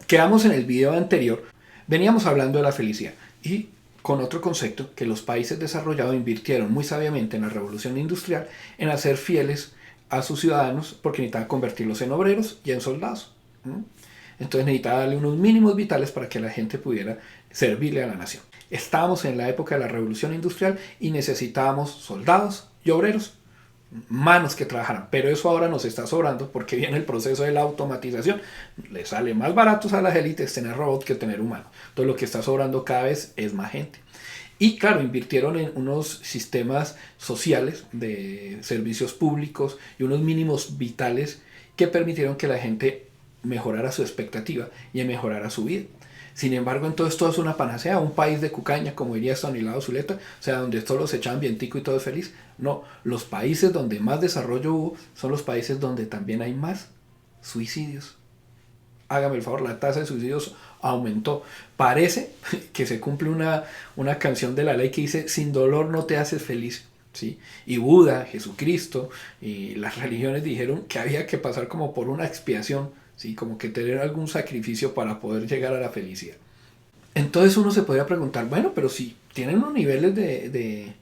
Quedamos en el video anterior, veníamos hablando de la felicidad y con otro concepto que los países desarrollados invirtieron muy sabiamente en la revolución industrial en hacer fieles a sus ciudadanos porque necesitaban convertirlos en obreros y en soldados. Entonces necesitaba darle unos mínimos vitales para que la gente pudiera servirle a la nación. Estábamos en la época de la revolución industrial y necesitábamos soldados y obreros, manos que trabajaran, pero eso ahora nos está sobrando porque viene el proceso de la automatización. Le sale más baratos a las élites tener robots que tener humanos. Entonces lo que está sobrando cada vez es más gente. Y claro, invirtieron en unos sistemas sociales de servicios públicos y unos mínimos vitales que permitieron que la gente mejorara su expectativa y mejorara su vida. Sin embargo, entonces todo es una panacea, un país de cucaña, como diría Estanislao Zuleta, o sea, donde todos se echaban vientico y todo es feliz. No, los países donde más desarrollo hubo son los países donde también hay más suicidios. Hágame el favor, la tasa de suicidios aumentó. Parece que se cumple una canción de la ley que dice, sin dolor no te haces feliz. ¿Sí? Y Buda, Jesucristo y las religiones dijeron que había que pasar como por una expiación, ¿sí? Como que tener algún sacrificio para poder llegar a la felicidad. Entonces uno se podría preguntar, bueno, pero si tienen unos niveles de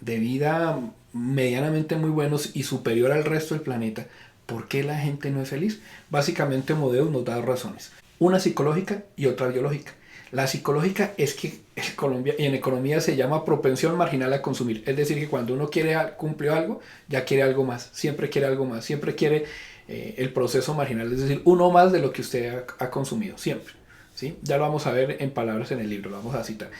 vida medianamente muy buenos y superior al resto del planeta, ¿por qué la gente no es feliz? Básicamente Modeus nos da dos razones, una psicológica y otra biológica. La psicológica es que en economía se llama propensión marginal a consumir, es decir, que cuando uno cumplió algo, ya quiere algo más, siempre quiere algo más, siempre quiere el proceso marginal, es decir, uno más de lo que usted ha consumido, siempre. ¿Sí? Ya lo vamos a ver en palabras en el libro, lo vamos a citar.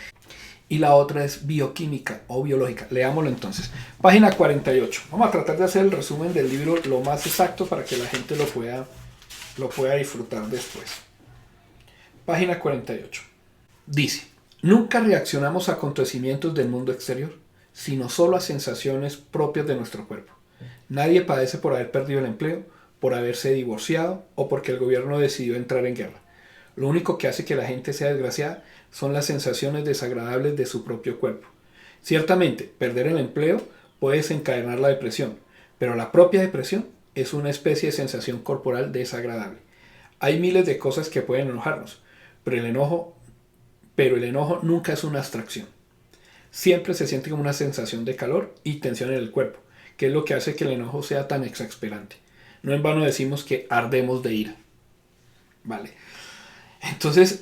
Y la otra es bioquímica o biológica. Leámoslo entonces. Página 48. Vamos a tratar de hacer el resumen del libro lo más exacto para que la gente lo pueda disfrutar después. Página 48. Dice, nunca reaccionamos a acontecimientos del mundo exterior, sino solo a sensaciones propias de nuestro cuerpo. Nadie padece por haber perdido el empleo, por haberse divorciado o porque el gobierno decidió entrar en guerra. Lo único que hace que la gente sea desgraciada son las sensaciones desagradables de su propio cuerpo. Ciertamente, perder el empleo puede desencadenar la depresión, pero la propia depresión es una especie de sensación corporal desagradable. Hay miles de cosas que pueden enojarnos, pero el enojo nunca es una abstracción. Siempre se siente como una sensación de calor y tensión en el cuerpo, que es lo que hace que el enojo sea tan exasperante. No en vano decimos que ardemos de ira. Vale. Entonces,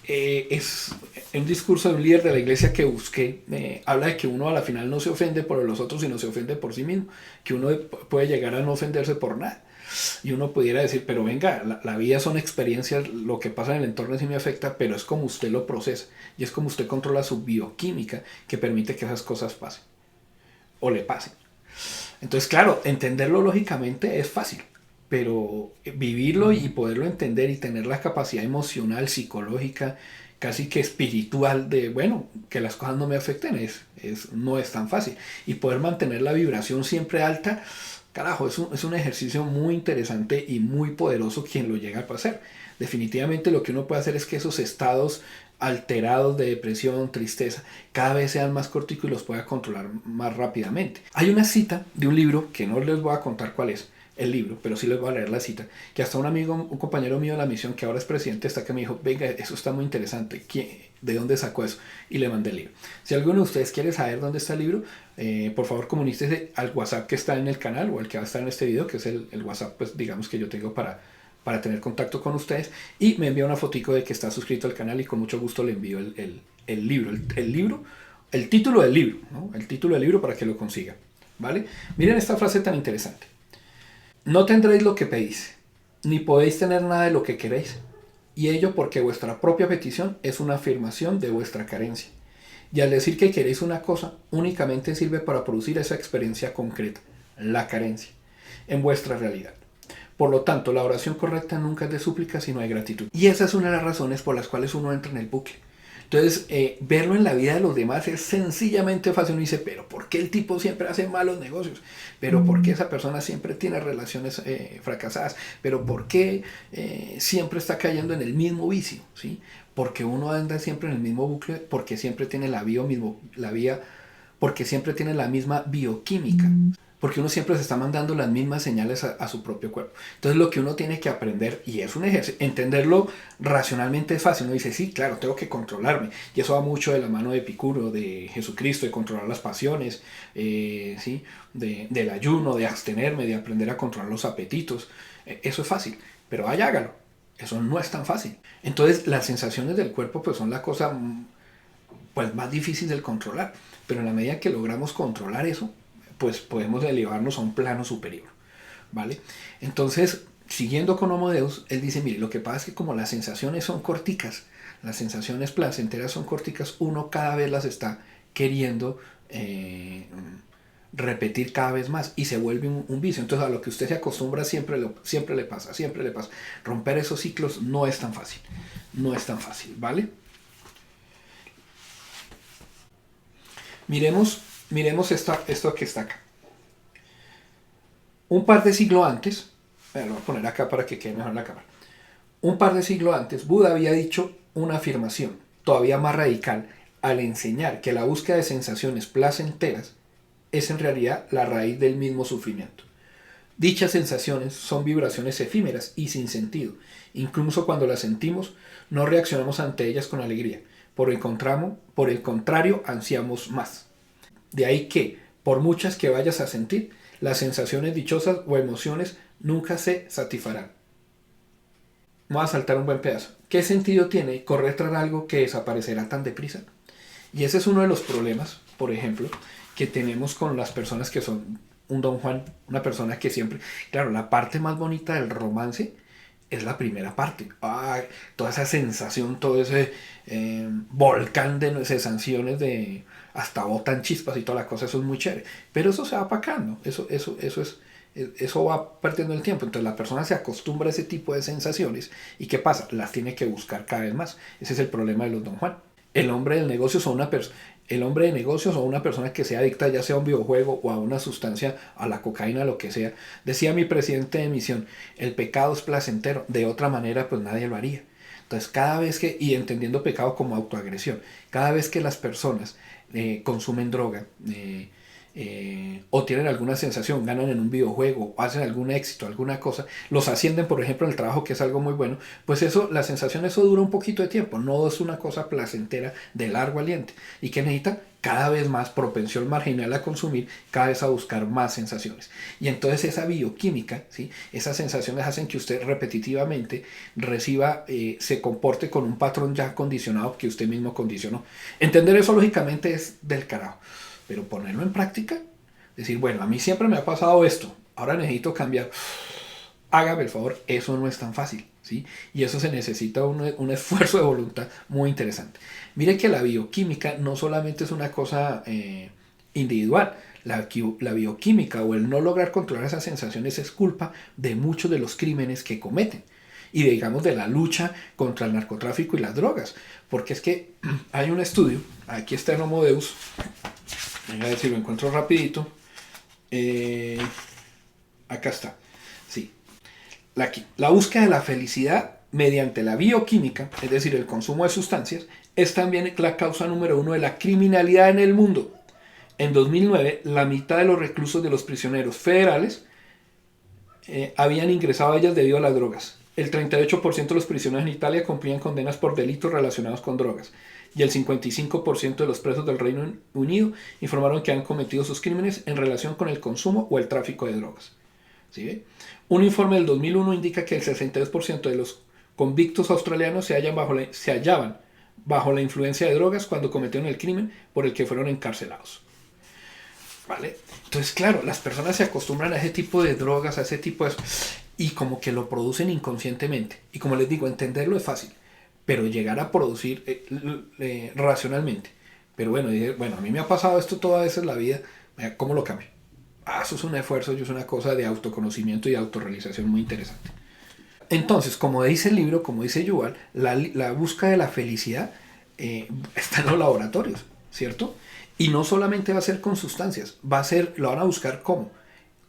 es un discurso de un líder de la iglesia que busqué, habla de que uno a la final no se ofende por los otros, sino se ofende por sí mismo, que uno puede llegar a no ofenderse por nada. Y uno pudiera decir, pero venga, la vida son experiencias, lo que pasa en el entorno sí me afecta, pero es como usted lo procesa, y es como usted controla su bioquímica que permite que esas cosas pasen, o le pasen. Entonces, claro, entenderlo lógicamente es fácil, pero vivirlo y poderlo entender y tener la capacidad emocional, psicológica, casi que espiritual de, bueno, que las cosas no me afecten, no es tan fácil. Y poder mantener la vibración siempre alta, carajo, es un ejercicio muy interesante y muy poderoso quien lo llega a hacer. Definitivamente lo que uno puede hacer es que esos estados alterados de depresión, tristeza, cada vez sean más corticos y los pueda controlar más rápidamente. Hay una cita de un libro, que no les voy a contar cuál es el libro, pero sí les voy a leer la cita, que hasta un compañero mío de la misión, que ahora es presidente, está que me dijo, venga, eso está muy interesante, ¿de dónde sacó eso? Y le mandé el libro. Si alguno de ustedes quiere saber dónde está el libro, por favor comuníquese al WhatsApp que está en el canal, o el que va a estar en este video, que es el WhatsApp, pues digamos que yo tengo para tener contacto con ustedes, y me envía una fotico de que está suscrito al canal y con mucho gusto le envío el libro, el título del libro, ¿no? El título del libro para que lo consiga, ¿vale? Miren esta frase tan interesante. No tendréis lo que pedís, ni podéis tener nada de lo que queréis, y ello porque vuestra propia petición es una afirmación de vuestra carencia. Y al decir que queréis una cosa, únicamente sirve para producir esa experiencia concreta, la carencia, en vuestra realidad. Por lo tanto, la oración correcta nunca es de súplica, sino de gratitud. Y esa es una de las razones por las cuales uno entra en el bucle. Entonces, verlo en la vida de los demás es sencillamente fácil. Uno dice, pero ¿por qué el tipo siempre hace malos negocios? ¿Pero por qué esa persona siempre tiene relaciones fracasadas? ¿Pero por qué siempre está cayendo en el mismo vicio? ¿Sí? Porque uno anda siempre en el mismo bucle, porque siempre tiene porque siempre tiene la misma bioquímica. porque uno siempre se está mandando las mismas señales a su propio cuerpo. Entonces lo que uno tiene que aprender, y es un ejercicio, entenderlo racionalmente es fácil. Uno dice, sí, claro, tengo que controlarme. Y eso va mucho de la mano de Epicuro, de Jesucristo, de controlar las pasiones, ¿sí? Del ayuno, de abstenerme, de aprender a controlar los apetitos. Eso es fácil, pero vaya, hágalo. Eso no es tan fácil. Entonces las sensaciones del cuerpo pues son la cosa pues, más difícil de controlar. Pero en la medida que logramos controlar eso, pues podemos elevarnos a un plano superior, ¿vale? Entonces, siguiendo con Homo Deus, él dice, mire, lo que pasa es que como las sensaciones son corticas, las sensaciones placenteras son corticas, uno cada vez las está queriendo repetir cada vez más y se vuelve un vicio. Entonces a lo que usted se acostumbra siempre le pasa, siempre le pasa. Romper esos ciclos no es tan fácil, no es tan fácil, ¿vale? Miremos esto que está acá. Un par de siglos antes, lo voy a poner acá para que quede mejor en la cámara. Un par de siglos antes, Buda había dicho una afirmación todavía más radical al enseñar que la búsqueda de sensaciones placenteras es en realidad la raíz del mismo sufrimiento. Dichas sensaciones son vibraciones efímeras y sin sentido. Incluso cuando las sentimos, no reaccionamos ante ellas con alegría. Por el contrario, ansiamos más. De ahí que, por muchas que vayas a sentir, las sensaciones dichosas o emociones nunca se satisfarán. Vamos a saltar un buen pedazo. ¿Qué sentido tiene correr tras algo que desaparecerá tan deprisa? Y ese es uno de los problemas, por ejemplo, que tenemos con las personas que son un Don Juan, una persona que siempre... Claro, la parte más bonita del romance es la primera parte. Ay, toda esa sensación, todo ese volcán de sensaciones de... Hasta botan chispas y toda la cosa, eso es muy chévere. Pero eso se va apacando, eso va perdiendo el tiempo. Entonces la persona se acostumbra a ese tipo de sensaciones. ¿Y qué pasa? Las tiene que buscar cada vez más. Ese es el problema de los Don Juan. El hombre de negocios o una persona que sea adicta ya sea a un videojuego o a una sustancia, a la cocaína, lo que sea. Decía mi presidente de misión, el pecado es placentero, de otra manera pues nadie lo haría. Entonces cada vez que, y entendiendo pecado como autoagresión, cada vez que las personas consumen droga o tienen alguna sensación, ganan en un videojuego, o hacen algún éxito, alguna cosa, los ascienden por ejemplo en el trabajo, que es algo muy bueno, pues eso, la sensación, eso dura un poquito de tiempo, no es una cosa placentera de largo aliento, y que necesita cada vez más propensión marginal a consumir, cada vez a buscar más sensaciones. Y entonces esa bioquímica, ¿sí? Esas sensaciones hacen que usted repetitivamente reciba, se comporte con un patrón ya condicionado que usted mismo condicionó. Entender eso lógicamente es del carajo, pero ponerlo en práctica, decir, bueno, a mí siempre me ha pasado esto, ahora necesito cambiar. Hágame el favor, eso no es tan fácil, ¿sí? Y eso se necesita un esfuerzo de voluntad muy interesante. Mire que la bioquímica no solamente es una cosa individual. La bioquímica o el no lograr controlar esas sensaciones es culpa de muchos de los crímenes que cometen. Y digamos de la lucha contra el narcotráfico y las drogas. Porque es que hay un estudio, aquí está en Homo Deus, venga a ver si lo encuentro rapidito. Acá está. Sí. La búsqueda de la felicidad mediante la bioquímica, es decir, el consumo de sustancias, es también la causa número 1 de la criminalidad en el mundo. En 2009, la mitad de los reclusos de los prisioneros federales habían ingresado a ellas debido a las drogas. El 38% de los prisioneros en Italia cumplían condenas por delitos relacionados con drogas. Y el 55% de los presos del Reino Unido informaron que han cometido sus crímenes en relación con el consumo o el tráfico de drogas. ¿Sí? Un informe del 2001 indica que el 62% de los convictos australianos se hallaban bajo la influencia de drogas cuando cometieron el crimen por el que fueron encarcelados. ¿Vale? Entonces, claro, las personas se acostumbran a ese tipo de drogas, a ese tipo de... y como que lo producen inconscientemente. Y como les digo, entenderlo es fácil, pero llegar a producir racionalmente. Pero bueno, a mí me ha pasado esto toda vez en la vida, ¿cómo lo cambio? Eso es un esfuerzo, es una cosa de autoconocimiento y autorrealización muy interesante. Entonces, como dice el libro, como dice Yuval, la búsqueda de la felicidad está en los laboratorios, ¿cierto? Y no solamente va a ser con sustancias, lo van a buscar ¿cómo?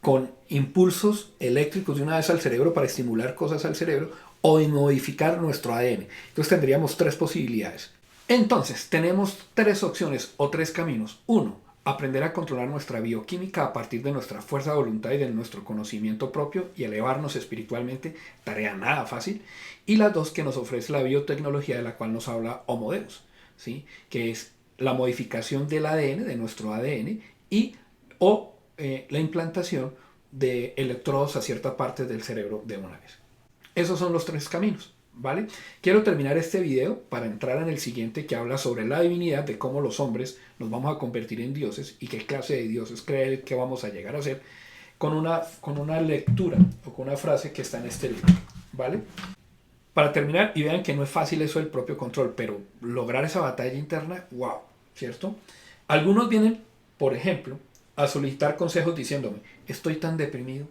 Con impulsos eléctricos de una vez al cerebro para estimular cosas al cerebro o en modificar nuestro ADN. Entonces tendríamos 3 posibilidades. Entonces, tenemos 3 opciones o 3 caminos. 1, aprender a controlar nuestra bioquímica a partir de nuestra fuerza de voluntad y de nuestro conocimiento propio y elevarnos espiritualmente, tarea nada fácil. Y las dos que nos ofrece la biotecnología de la cual nos habla Homo Deus, ¿sí? Que es la modificación del ADN, de nuestro ADN, y la implantación de electrodos a cierta parte del cerebro de una vez. Esos son los tres caminos, ¿vale? Quiero terminar este video para entrar en el siguiente, que habla sobre la divinidad, de cómo los hombres nos vamos a convertir en dioses y qué clase de dioses cree que vamos a llegar a ser, con una lectura o con una frase que está en este libro, ¿vale? Para terminar, y vean que no es fácil eso del propio control, pero lograr esa batalla interna, wow, ¿cierto? Algunos vienen, por ejemplo, a solicitar consejos diciéndome, estoy tan deprimido.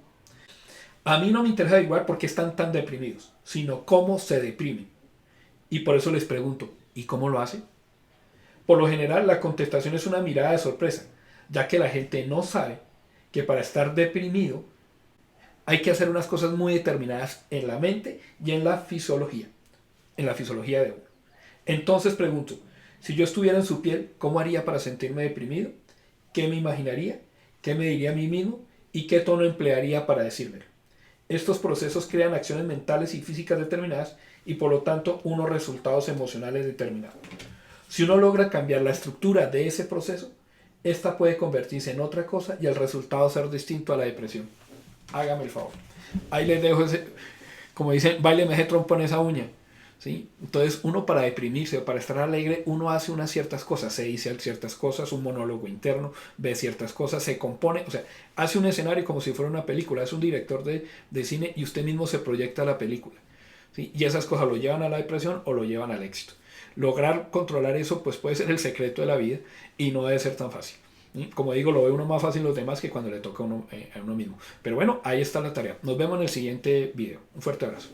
A mí no me interesa averiguar por qué están tan deprimidos, sino cómo se deprimen. Y por eso les pregunto, ¿y cómo lo hacen? Por lo general, la contestación es una mirada de sorpresa, ya que la gente no sabe que para estar deprimido hay que hacer unas cosas muy determinadas en la mente y en la fisiología de uno. Entonces pregunto, si yo estuviera en su piel, ¿cómo haría para sentirme deprimido? ¿Qué me imaginaría? ¿Qué me diría a mí mismo? ¿Y qué tono emplearía para decírmelo? Estos procesos crean acciones mentales y físicas determinadas y por lo tanto unos resultados emocionales determinados. Si uno logra cambiar la estructura de ese proceso, esta puede convertirse en otra cosa y el resultado ser distinto a la depresión. Hágame el favor. Ahí les dejo ese, como dicen, báileme ese trompo en esa uña. ¿Sí? Entonces uno, para deprimirse o para estar alegre, uno hace unas ciertas cosas, se dice ciertas cosas, un monólogo interno, ve ciertas cosas, se compone, o sea, hace un escenario como si fuera una película, es un director de cine y usted mismo se proyecta la película, ¿sí? Y esas cosas lo llevan a la depresión o lo llevan al éxito. Lograr controlar eso pues puede ser el secreto de la vida y no debe ser tan fácil. ¿Sí? Como digo, lo ve uno más fácil los demás que cuando le toca a uno mismo. Pero bueno, ahí está la tarea. Nos vemos en el siguiente video. Un fuerte abrazo.